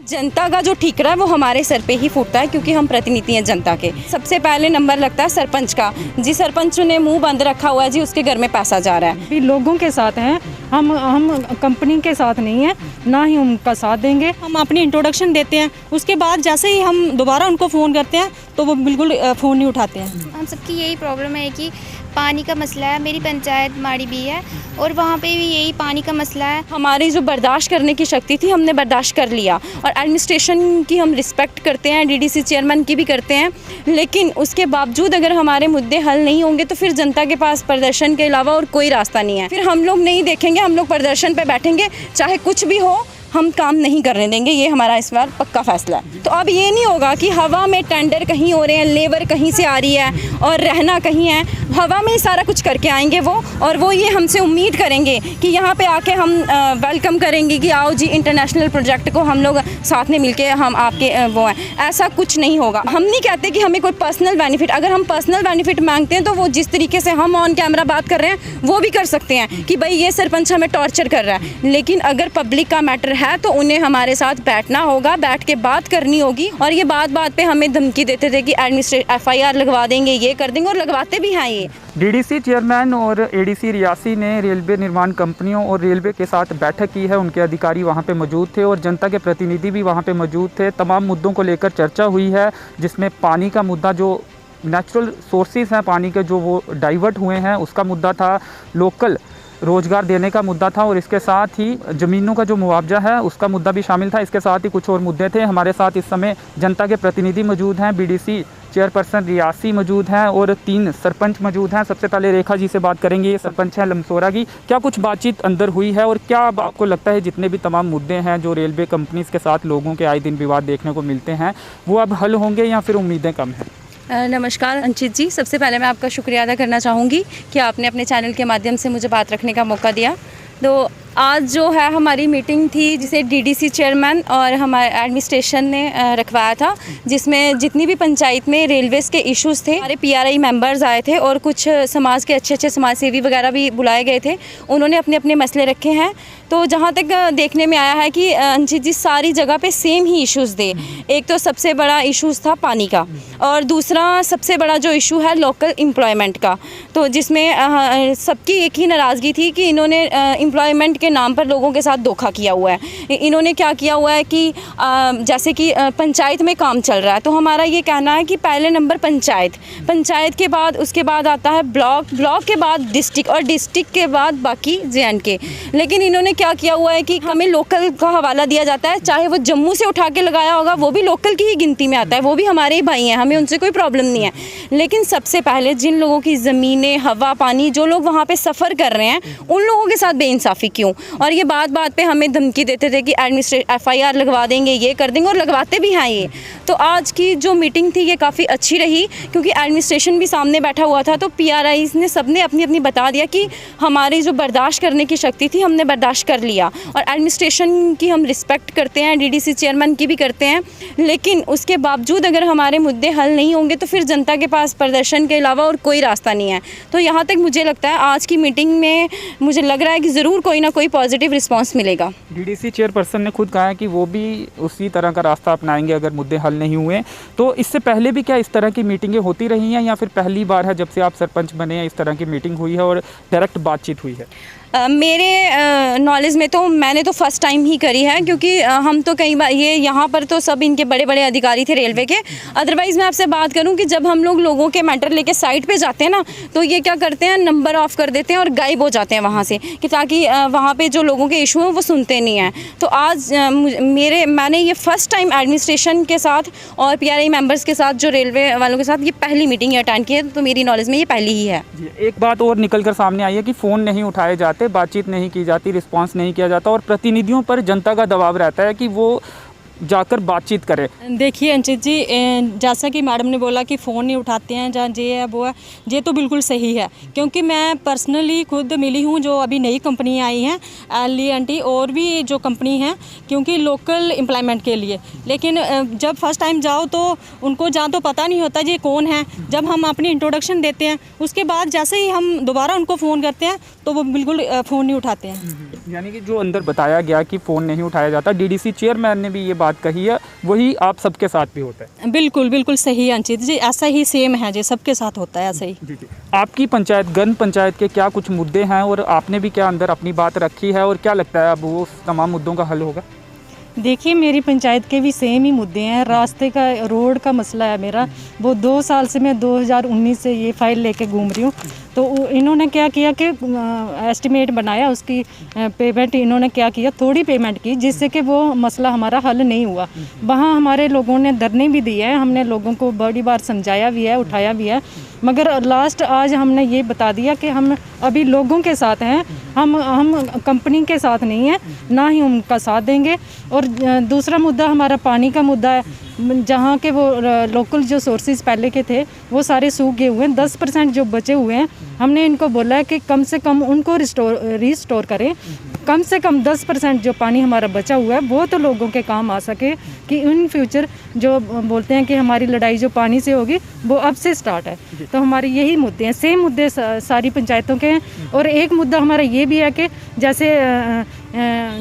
जनता का जो ठीकरा है वो हमारे सर पे ही फूटता है, क्योंकि हम प्रतिनिधि हैं जनता के। सबसे पहले नंबर लगता है सरपंच का। जी सरपंच ने मुंह बंद रखा हुआ है जी, उसके घर में पैसा जा रहा है। भी लोगों के साथ हैं हम कंपनी के साथ नहीं है, ना ही उनका साथ देंगे। हम अपनी इंट्रोडक्शन देते हैं, उसके बाद जैसे ही हम दोबारा उनको फ़ोन करते हैं तो वो बिल्कुल फ़ोन नहीं उठाते हैं। हम सबकी यही प्रॉब्लम है कि पानी का मसला है। मेरी पंचायत माड़ी भी है और वहाँ पे भी यही पानी का मसला है। हमारी जो बर्दाश्त करने की शक्ति थी हमने बर्दाश्त कर लिया, और एडमिनिस्ट्रेशन की हम रिस्पेक्ट करते हैं, डीडीसी चेयरमैन की भी करते हैं, लेकिन उसके बावजूद अगर हमारे मुद्दे हल नहीं होंगे तो फिर जनता के पास प्रदर्शन के अलावा और कोई रास्ता नहीं है। फिर हम लोग नहीं देखेंगे, हम लोग प्रदर्शन पे बैठेंगे, चाहे कुछ भी हो, हम काम नहीं करने देंगे। ये हमारा इस बार पक्का फैसला है। तो अब ये नहीं होगा कि हवा में टेंडर कहीं हो रहे हैं, लेबर कहीं से आ रही है और रहना कहीं है। हवा में ही सारा कुछ करके आएंगे वो, और वो ये हमसे उम्मीद करेंगे कि यहाँ पे आके हम वेलकम करेंगे कि आओ जी इंटरनेशनल प्रोजेक्ट को हम लोग साथ में मिलके हम आपके वो हैं। ऐसा कुछ नहीं होगा। हम नहीं कहते कि हमें कोई पर्सनल बेनिफिट, अगर हम पर्सनल बेनिफिट मांगते हैं तो वो जिस तरीके से हम ऑन कैमरा बात कर रहे हैं वो भी कर सकते हैं कि भाई ये सरपंच हमें टॉर्चर कर रहा है, लेकिन अगर पब्लिक का मैटर है तो उन्हें हमारे साथ बैठना होगा, बैठ के बात करनी होगी। और ये बात बात पे हमें धमकी देते थे कि FIR लगवा देंगे, ये कर देंगे, और लगवाते भी हैं। ये डीडीसी चेयरमैन और एडीसी रियासी ने रेलवे निर्माण कंपनियों और रेलवे के साथ बैठक की है। उनके अधिकारी वहां पे मौजूद थे और जनता के प्रतिनिधि भी वहां पे मौजूद थे। तमाम मुद्दों को लेकर चर्चा हुई है, जिसमें पानी का मुद्दा, जो नेचुरल सोर्सेज हैं पानी के जो वो डाइवर्ट हुए हैं, उसका मुद्दा था, लोकल रोज़गार देने का मुद्दा था, और इसके साथ ही ज़मीनों का जो मुआवजा है उसका मुद्दा भी शामिल था। इसके साथ ही कुछ और मुद्दे थे। हमारे साथ इस समय जनता के प्रतिनिधि मौजूद हैं, बीडीसी चेयरपर्सन रियासी मौजूद हैं और 3 सरपंच मौजूद हैं। सबसे पहले रेखा जी से बात करेंगे, ये सरपंच हैं लमसोरा की। क्या कुछ बातचीत अंदर हुई है और क्या आपको लगता है जितने भी तमाम मुद्दे हैं जो रेलवे कंपनीज़ के साथ लोगों के आए दिन विवाद देखने को मिलते हैं, वो अब हल होंगे या फिर उम्मीदें कम हैं? नमस्कार अंचित जी, सबसे पहले मैं आपका शुक्रिया अदा करना चाहूँगी कि आपने अपने चैनल के माध्यम से मुझे बात रखने का मौका दिया। तो आज जो है हमारी मीटिंग थी, जिसे डीडीसी चेयरमैन और हमारे एडमिनिस्ट्रेशन ने रखवाया था, जिसमें जितनी भी पंचायत में रेलवेज़ के इश्यूज़ थे, हमारे PRI मेंबर्स आए थे और कुछ समाज के अच्छे समाज सेवी वगैरह भी बुलाए गए थे। उन्होंने अपने अपने मसले रखे हैं। तो जहाँ तक देखने में आया है कि अंशित जी सारी जगह पे सेम ही इश्यूज़ थे। एक तो सबसे बड़ा इश्यूज़ था पानी का, और दूसरा सबसे बड़ा जो इशू है लोकल एम्प्लॉयमेंट का, तो जिसमें सबकी एक ही नाराज़गी थी कि इन्होंने एम्प्लॉयमेंट के नाम पर लोगों के साथ धोखा किया हुआ है। इन्होंने क्या किया हुआ है कि जैसे कि पंचायत में काम चल रहा है, तो हमारा ये कहना है कि पहले नंबर पंचायत के बाद उसके बाद आता है ब्लॉक के बाद डिस्ट्रिक्ट, और डिस्ट्रिक्ट के बाद बाकी JNK। लेकिन इन्होंने क्या किया हुआ है कि हमें लोकल का हवाला दिया जाता है, चाहे वो जम्मू से उठा के लगाया होगा वो भी लोकल की ही गिनती में आता है, वो भी हमारे ही भाई हैं, हमें उनसे कोई प्रॉब्लम नहीं है। लेकिन सबसे पहले जिन लोगों की ज़मीनें, हवा, पानी, जो लोग वहाँ पे सफ़र कर रहे हैं, उन लोगों के साथ बेइंसाफ़ी क्यों? और ये बात बात पे हमें धमकी देते थे कि FIR लगवा देंगे, ये कर देंगे, और लगवाते भी हैं ये। तो आज की जो मीटिंग थी ये काफ़ी अच्छी रही, क्योंकि एडमिनिस्ट्रेशन भी सामने बैठा हुआ था। तो PRIs ने सबने अपनी अपनी बता दिया कि हमारी जो बर्दाश्त करने की शक्ति थी हमने बर्दाश्त कर लिया, और एडमिनिस्ट्रेशन की हम रिस्पेक्ट करते हैं, डीडीसी चेयरमैन की भी करते हैं, लेकिन उसके बावजूद अगर हमारे मुद्दे हल नहीं होंगे तो फिर जनता के पास प्रदर्शन के अलावा और कोई रास्ता नहीं है। तो यहाँ तक मुझे लगता है आज की मीटिंग में मुझे लग रहा है कि ज़रूर कोई ना कोई पॉजिटिव रिस्पांस मिलेगा। डीडीसी चेयरपर्सन ने खुद कहा है कि वो भी उसी तरह का रास्ता अपनाएंगे अगर मुद्दे हल नहीं हुए। तो इससे पहले भी क्या इस तरह की मीटिंगें होती रही हैं, या फिर पहली बार है जब से आप सरपंच बने हैं इस तरह की मीटिंग हुई है और डायरेक्ट बातचीत हुई है? मेरे नॉलेज में तो मैंने तो फर्स्ट टाइम ही करी है, क्योंकि हम तो कई बार ये यहाँ पर तो सब इनके बड़े बड़े अधिकारी थे रेलवे के। अदरवाइज़ मैं आपसे बात करूँ कि जब हम लोगों के मैटर लेके साइट पे जाते हैं ना, तो ये क्या करते हैं, नंबर ऑफ़ कर देते हैं और गायब हो जाते हैं वहाँ से, कि ताकि वहाँ पे जो लोगों के इशू हैं वो सुनते नहीं हैं। तो आज मैंने ये फ़र्स्ट टाइम एडमिनिस्ट्रेशन के साथ और PRI मेम्बर्स के साथ, जो रेलवे वालों के साथ, ये पहली मीटिंग अटेंड की है। तो मेरी नॉलेज में ये पहली ही है। एक बात और निकल कर सामने आई है कि फ़ोन नहीं उठाए जाते, बातचीत नहीं की जाती, रिस्पांस नहीं किया जाता, और प्रतिनिधियों पर जनता का दबाव रहता है कि वो जाकर बातचीत करें। देखिए अंचित जी, जैसा कि मैडम ने बोला कि फ़ोन नहीं उठाते हैं, जहाँ ये है वो है, ये तो बिल्कुल सही है, क्योंकि मैं पर्सनली खुद मिली हूँ जो अभी नई कंपनी आई हैं, L&T और भी जो कंपनी हैं, क्योंकि लोकल एम्प्लॉयमेंट के लिए। लेकिन जब फर्स्ट टाइम जाओ तो उनको जहाँ तो पता नहीं होता ये कौन है। जब हम अपनी इंट्रोडक्शन देते हैं, उसके बाद जैसे ही हम दोबारा उनको फ़ोन करते हैं तो वो बिल्कुल फ़ोन नहीं उठाते हैं। यानी कि जो अंदर बताया गया कि फ़ोन नहीं उठाया जाता, डीडीसी चेयरमैन ने भी ये बात कही है, वही आप सबके साथ भी होता है? बिल्कुल बिल्कुल सही अंचित जी, ऐसा ही सेम है जी, सबके साथ होता है ऐसा ही। जी जी। आपकी पंचायत, गंज पंचायत के क्या कुछ मुद्दे हैं और आपने भी क्या अंदर अपनी बात रखी है और क्या लगता है अब वो तमाम मुद्दों का हल होगा? देखिए, मेरी पंचायत के भी सेम ही मुद्दे हैं। रास्ते का, रोड का मसला है मेरा। वो 2 साल से, मैं 2019 से ये फाइल लेके घूम रही हूँ। तो इन्होंने क्या किया कि एस्टिमेट बनाया, उसकी पेमेंट इन्होंने क्या किया, थोड़ी पेमेंट की, जिससे कि वो मसला हमारा हल नहीं हुआ। वहाँ हमारे लोगों ने धरने भी दिए हैं, हमने लोगों को बड़ी बार समझाया भी है, उठाया भी है, मगर लास्ट आज हमने ये बता दिया कि हम अभी लोगों के साथ हैं, हम कंपनी के साथ नहीं हैं, ना ही उनका साथ देंगे। और दूसरा मुद्दा हमारा पानी का मुद्दा है, जहाँ के वो लोकल जो सोर्सेज पहले के थे वो सारे सूख गए हुए हैं। 10% जो बचे हुए हैं, हमने इनको बोला है कि कम से कम उनको रिस्टोर करें। कम से कम 10% जो पानी हमारा बचा हुआ है वो तो लोगों के काम आ सके, कि इन फ्यूचर जो बोलते हैं कि हमारी लड़ाई जो पानी से होगी वो अब से स्टार्ट है। तो हमारे यही मुद्दे हैं, सेम मुद्दे सारी पंचायतों के हैं। और एक मुद्दा हमारा ये भी है कि जैसे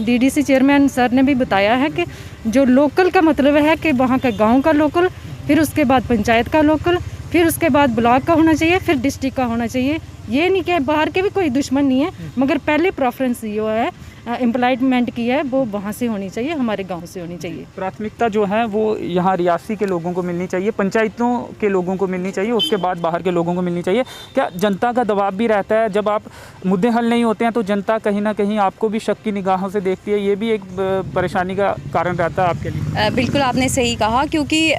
डीडीसी चेयरमैन सर ने भी बताया है कि जो लोकल का मतलब है कि वहाँ का गांव का लोकल, फिर उसके बाद पंचायत का लोकल, फिर उसके बाद ब्लॉक का होना चाहिए, फिर डिस्ट्रिक्ट का होना चाहिए। ये नहीं कि बाहर के भी कोई दुश्मन नहीं है, मगर पहले प्रेफरेंस जो है एम्प्लॉयमेंट की है वो वहाँ से होनी चाहिए, हमारे गांव से होनी चाहिए। प्राथमिकता जो है वो यहाँ रियासी के लोगों को मिलनी चाहिए, पंचायतों के लोगों को मिलनी चाहिए, उसके बाद बाहर के लोगों को मिलनी चाहिए। क्या जनता का दबाव भी रहता है? जब आप मुद्दे हल नहीं होते हैं तो जनता कहीं ना कहीं आपको भी शक की निगाहों से देखती है, ये भी एक परेशानी का कारण रहता है आपके लिए? बिल्कुल आपने सही कहा, क्योंकि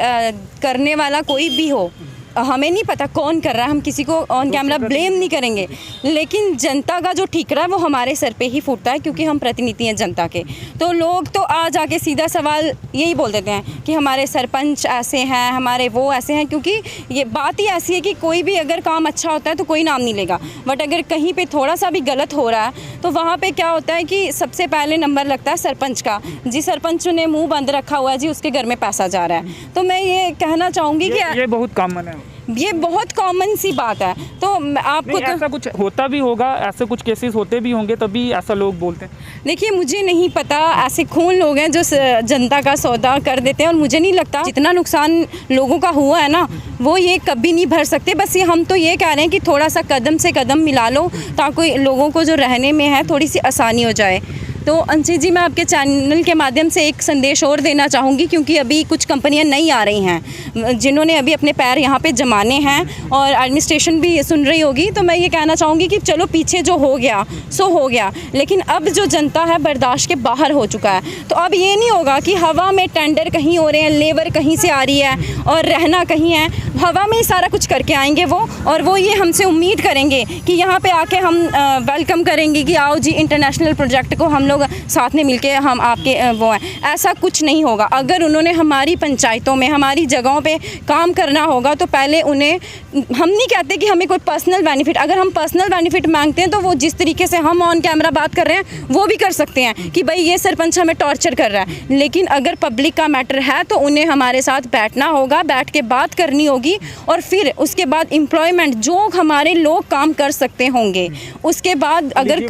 करने वाला कोई भी हो, हमें नहीं पता कौन कर रहा है, हम किसी को ऑन कैमरा ब्लेम नहीं करेंगे, लेकिन जनता का जो ठीकरा है वो हमारे सर पे ही फूटता है, क्योंकि हम प्रतिनिधि हैं जनता के। तो लोग तो आ जाके सीधा सवाल यही बोल देते हैं कि हमारे सरपंच ऐसे हैं, हमारे वो ऐसे हैं, क्योंकि ये बात ही ऐसी है कि कोई भी अगर काम अच्छा होता है तो कोई नाम नहीं लेगा, बट अगर कहीं पे थोड़ा सा भी गलत हो रहा है तो वहाँ पे क्या होता है कि सबसे पहले नंबर लगता है सरपंच का। जी सरपंच ने मुँह बंद रखा हुआ है, जी उसके घर में पैसा जा रहा है। तो मैं ये कहना चाहूँगी कि ये बहुत कॉमन है, ये बहुत कॉमन सी बात है। तो आपको तो ऐसा कुछ होता भी होगा, ऐसे कुछ केसेस होते भी होंगे तभी ऐसा लोग बोलते हैं। देखिए, मुझे नहीं पता, ऐसे खून लोग हैं जो जनता का सौदा कर देते हैं, और मुझे नहीं लगता जितना नुकसान लोगों का हुआ है ना वो ये कभी नहीं भर सकते। बस ये हम तो ये कह रहे हैं कि थोड़ा सा कदम से कदम मिला लो, ताकि लोगों को जो रहने में है थोड़ी सी आसानी हो जाए। तो अंशी जी, मैं आपके चैनल के माध्यम से एक संदेश और देना चाहूँगी, क्योंकि अभी कुछ कंपनियां नई आ रही हैं जिन्होंने अभी अपने पैर यहाँ पे जमाने हैं, और एडमिनिस्ट्रेशन भी सुन रही होगी। तो मैं ये कहना चाहूँगी कि चलो पीछे जो हो गया सो हो गया, लेकिन अब जो जनता है बर्दाश्त के बाहर हो चुका है। तो अब ये नहीं होगा कि हवा में टेंडर कहीं हो रहे हैं, लेबर कहीं से आ रही है और रहना कहीं है, हवा में ही सारा कुछ करके आएंगे वो, और वो ये हमसे उम्मीद करेंगे कि यहाँ पे आके हम वेलकम करेंगे कि आओ जी इंटरनेशनल प्रोजेक्ट को हम लोग साथ में मिलके हम आपके वो हैं। ऐसा कुछ नहीं होगा। अगर उन्होंने हमारी पंचायतों में, हमारी जगहों पे काम करना होगा तो पहले उन्हें, हम नहीं कहते कि हमें कोई पर्सनल बेनिफिट, अगर हम पर्सनल बेनिफिट मांगते हैं तो वो जिस तरीके से हम ऑन कैमरा बात कर रहे हैं वो भी कर सकते हैं कि भाई ये सरपंच हमें टॉर्चर कर रहा है, लेकिन अगर पब्लिक का मैटर है तो उन्हें हमारे साथ बैठना होगा, बैठ के बात करनी होगी, और फिर उसके बाद एम्प्लॉयमेंट जो हमारे लोग काम कर सकते होंगे, उसके बाद अगर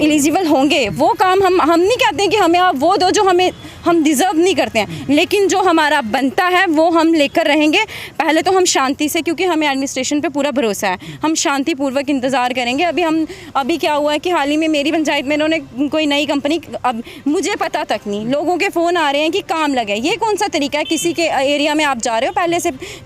एलिजिबल होंगे वो काम हम नहीं कहते हैं कि हमें आप वो दो जो हम डिज़र्व नहीं करते हैं, लेकिन जो हमारा बनता है वो हम लेकर रहेंगे। पहले तो हम शांति से, क्योंकि हमें एडमिनिस्ट्रेशन पे पूरा भरोसा है, हम शांतिपूर्वक इंतज़ार करेंगे। अभी क्या हुआ है कि हाल ही में मेरी पंचायत में इन्होंने कोई नई कंपनी, अब मुझे पता तक नहीं, लोगों के फ़ोन आ रहे हैं कि काम लगे। ये कौन सा तरीका है? किसी के एरिया में आप जा रहे हो,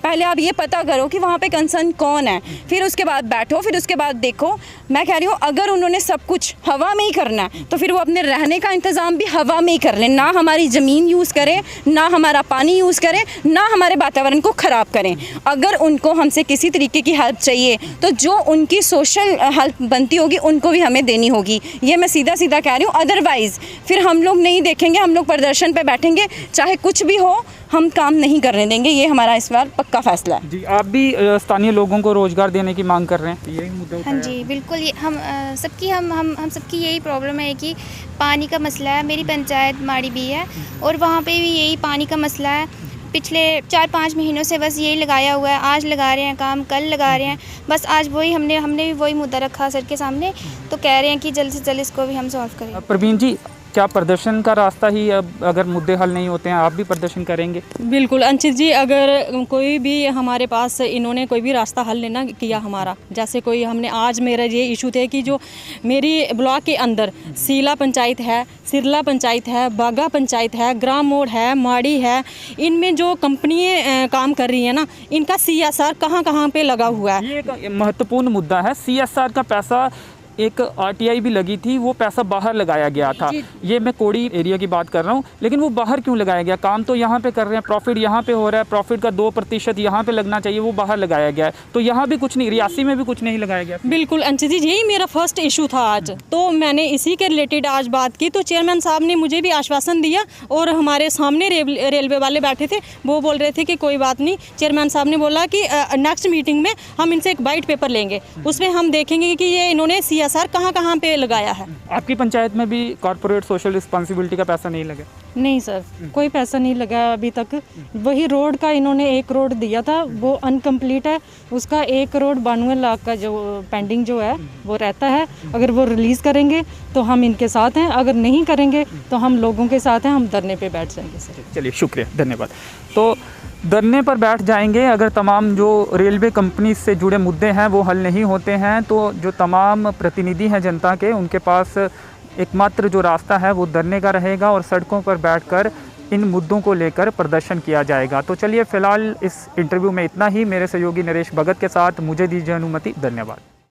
पहले आप ये पता करो कि वहाँ पे कंसर्न कौन है, फिर उसके बाद बैठो, फिर उसके बाद देखो। मैं कह रही हूँ अगर उन्होंने सब कुछ हवा में ही करना है तो फिर वो अपने रहने का इंतज़ाम भी हवा में ही कर लें, ना हमारी ज़मीन यूज़ करें, ना हमारा पानी यूज़ करें, ना हमारे वातावरण को ख़राब करें। अगर उनको हमसे किसी तरीके की हेल्प चाहिए तो जो उनकी सोशल हेल्प बनती होगी उनको भी हमें देनी होगी। ये मैं सीधा सीधा कह रही हूँ। अदरवाइज़ फिर हम लोग नहीं देखेंगे, हम लोग प्रदर्शन पे बैठेंगे, चाहे कुछ भी हो, हम काम नहीं करने देंगे। ये हमारा इस बार पक्का फैसला है। जी, आप भी स्थानीय लोगों को रोजगार देने की मांग कर रहे हैं, यही मुद्दा उठाया? हाँ जी, बिल्कुल। ये हम सबकी यही प्रॉब्लम है कि पानी का मसला है। मेरी पंचायत माड़ी भी है और वहाँ पे भी यही पानी का मसला है। पिछले 4-5 महीनों से बस यही लगाया हुआ है। आज लगा रहे हैं काम, कल लगा रहे हैं। बस आज वही हमने भी वही मुद्दा रखा सर के सामने, तो कह रहे हैं कि जल्द से जल्द इसको भी हम सॉल्व करें। प्रवीण जी, क्या प्रदर्शन का रास्ता ही अब अगर मुद्दे हल नहीं होते हैं आप भी प्रदर्शन करेंगे? बिल्कुल अंशित जी, अगर कोई भी हमारे पास इन्होंने कोई भी रास्ता हल नहीं ना किया हमारा, जैसे कोई हमने आज मेरा ये इशू थे कि जो मेरी ब्लॉक के अंदर सीला पंचायत है, सिरला पंचायत है, बागा पंचायत है, ग्राम मोड़ है, माड़ी है, इनमें जो कंपनियाँ काम कर रही हैं ना, इनका CSR कहाँ पे लगा हुआ है। ये एक महत्वपूर्ण मुद्दा है। CSR का पैसा, एक RTI भी लगी थी, वो पैसा बाहर लगाया गया था। ये मैं कोड़ी एरिया की बात कर रहा हूँ, लेकिन वो बाहर क्यों लगाया गया? काम तो यहाँ पे कर रहे हैं, प्रॉफिट यहाँ पे हो रहा है, प्रॉफिट का 2% यहाँ पे लगना चाहिए, वो बाहर लगाया गया है। तो यहाँ भी कुछ नहीं, रियासी में भी कुछ नहीं लगाया गया। बिल्कुल अंशित जी, यही मेरा फर्स्ट इशू था आज, तो मैंने इसी के रिलेटेड आज बात की। तो चेयरमैन साहब ने मुझे भी आश्वासन दिया और हमारे सामने रेलवे वाले बैठे थे, वो बोल रहे थे कि कोई बात नहीं। चेयरमैन साहब ने बोला कि नेक्स्ट मीटिंग में हम इनसे एक वाइट पेपर लेंगे, उसमें हम देखेंगे कि ये इन्होंने CSR कहाँ पे लगाया है। आपकी पंचायत में भी कॉर्पोरेट सोशल रिस्पॉन्सिबिलिटी का पैसा नहीं लगा? नहीं सर, कोई पैसा नहीं लगा अभी तक। वही रोड का इन्होंने 1 करोड़ दिया था, वो अनकम्प्लीट है। उसका 1 करोड़ 92 लाख का जो पेंडिंग जो है वो रहता है। अगर वो रिलीज़ करेंगे तो हम इनके साथ हैं, अगर नहीं करेंगे तो हम लोगों के साथ हैं, हम धरने पे बैठ जाएंगे सर। चलिए, शुक्रिया, धन्यवाद। तो धरने पर बैठ जाएंगे अगर तमाम जो रेलवे कंपनी से जुड़े मुद्दे हैं वो हल नहीं होते हैं। तो जो तमाम प्रतिनिधि हैं जनता के, उनके पास एकमात्र जो रास्ता है वो धरने का रहेगा और सड़कों पर बैठकर इन मुद्दों को लेकर प्रदर्शन किया जाएगा। तो चलिए, फ़िलहाल इस इंटरव्यू में इतना ही। मेरे सहयोगी नरेश भगत के साथ मुझे दीजिए अनुमति। धन्यवाद।